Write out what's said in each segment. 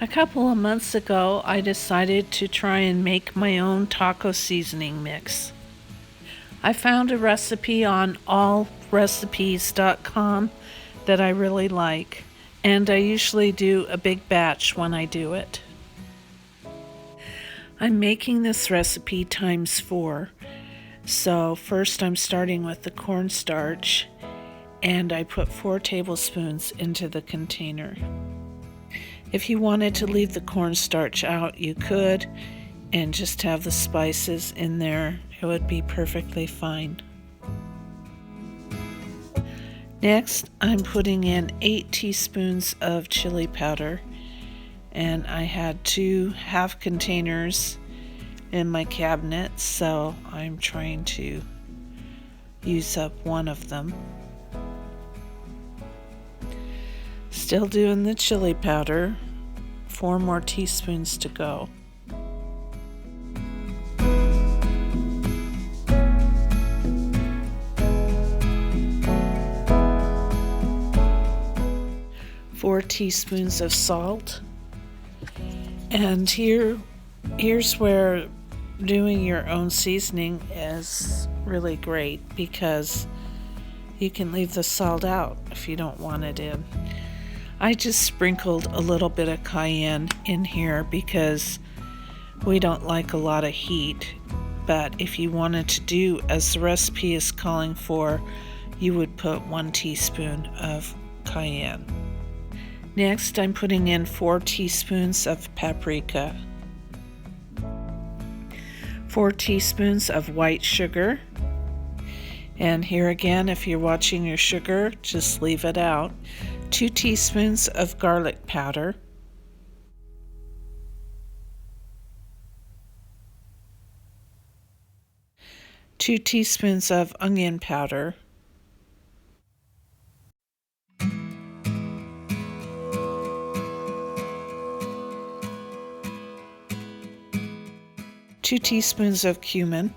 A couple of months ago, I decided to try and make my own taco seasoning mix. I found a recipe on allrecipes.com that I really like, and I usually do a big batch when I do it. I'm making this recipe times 4. So first I'm starting with the cornstarch, and I put 4 tablespoons into the container. If you wanted to leave the cornstarch out, you could, and just have the spices in there. It would be perfectly fine. Next, I'm putting in 8 teaspoons of chili powder, and I had 2 half containers in my cabinet, so I'm trying to use up one of them. Still doing the chili powder, 4 more teaspoons to go. Four teaspoons of salt. And here's where doing your own seasoning is really great, because you can leave the salt out if you don't want it in. I just sprinkled a little bit of cayenne in here because we don't like a lot of heat, but if you wanted to do as the recipe is calling for, you would put 1 teaspoon of cayenne. Next, I'm putting in 4 teaspoons of paprika, 4 teaspoons of white sugar, and here again, if you're watching your sugar, just leave it out. 2 teaspoons of garlic powder, 2 teaspoons of onion powder, 2 teaspoons of cumin,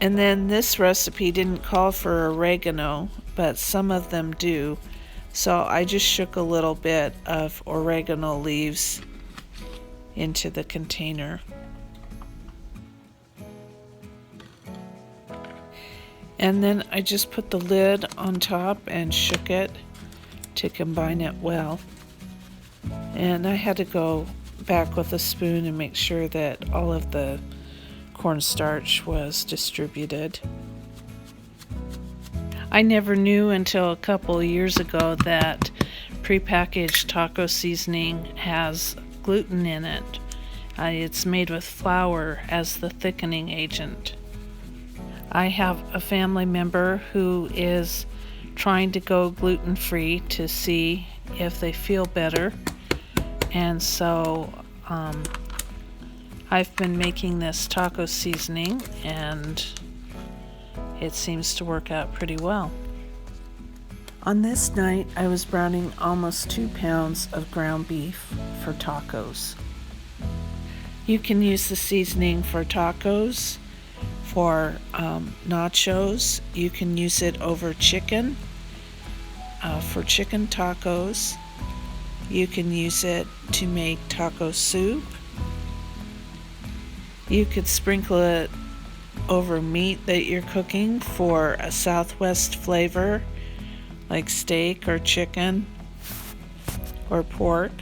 and then this recipe didn't call for oregano, but some of them do, so I just shook a little bit of oregano leaves into the container. And then I just put the lid on top and shook it to combine it well. And I had to go back with a spoon and make sure that all of the cornstarch was distributed. I never knew until a couple of years ago that prepackaged taco seasoning has gluten in it. It's made with flour as the thickening agent. I have a family member who is trying to go gluten-free to see if they feel better, and so I've been making this taco seasoning, and it seems to work out pretty well. On this night, I was browning almost 2 pounds of ground beef for tacos. You can use the seasoning for tacos, for nachos. You can use it over chicken, for chicken tacos. You can use it to make taco soup. You could sprinkle it over meat that you're cooking for a Southwest flavor, like steak or chicken or pork.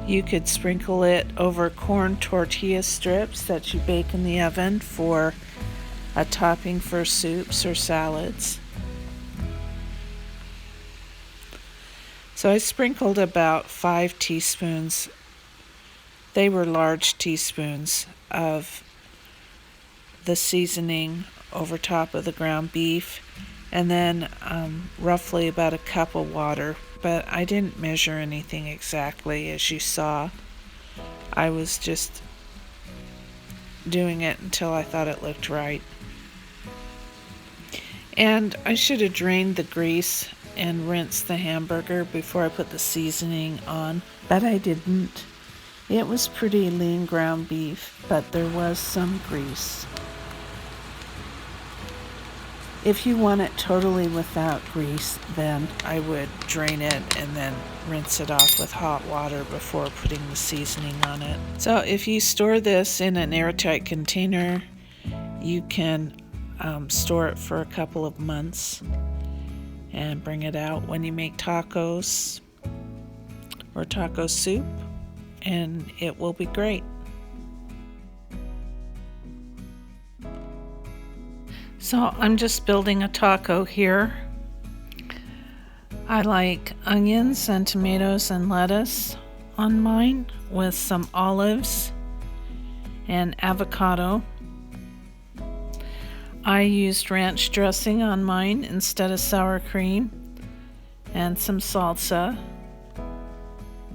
You could sprinkle it over corn tortilla strips that you bake in the oven for a topping for soups or salads. So I sprinkled about 5 teaspoons. They were large teaspoons of the seasoning over top of the ground beef, and then roughly about a cup of water. But I didn't measure anything exactly, as you saw. I was just doing it until I thought it looked right. And I should have drained the grease and rinsed the hamburger before I put the seasoning on, but I didn't. It was pretty lean ground beef, but there was some grease. If you want it totally without grease, then I would drain it and then rinse it off with hot water before putting the seasoning on it. So if you store this in an airtight container, you can store it for a couple of months and bring it out when you make tacos or taco soup, and it will be great. So I'm just building a taco here. I like onions and tomatoes and lettuce on mine with some olives and avocado. I used ranch dressing on mine instead of sour cream and some salsa.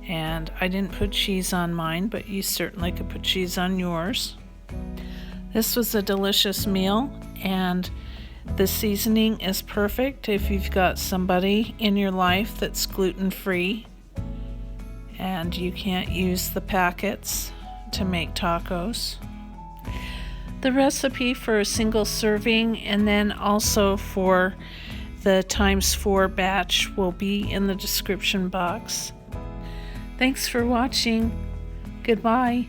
And I didn't put cheese on mine, but you certainly could put cheese on yours. This was a delicious meal, and the seasoning is perfect if you've got somebody in your life that's gluten-free and you can't use the packets to make tacos. The recipe for a single serving and then also for the ×4 batch will be in the description box. Thanks for watching. Goodbye.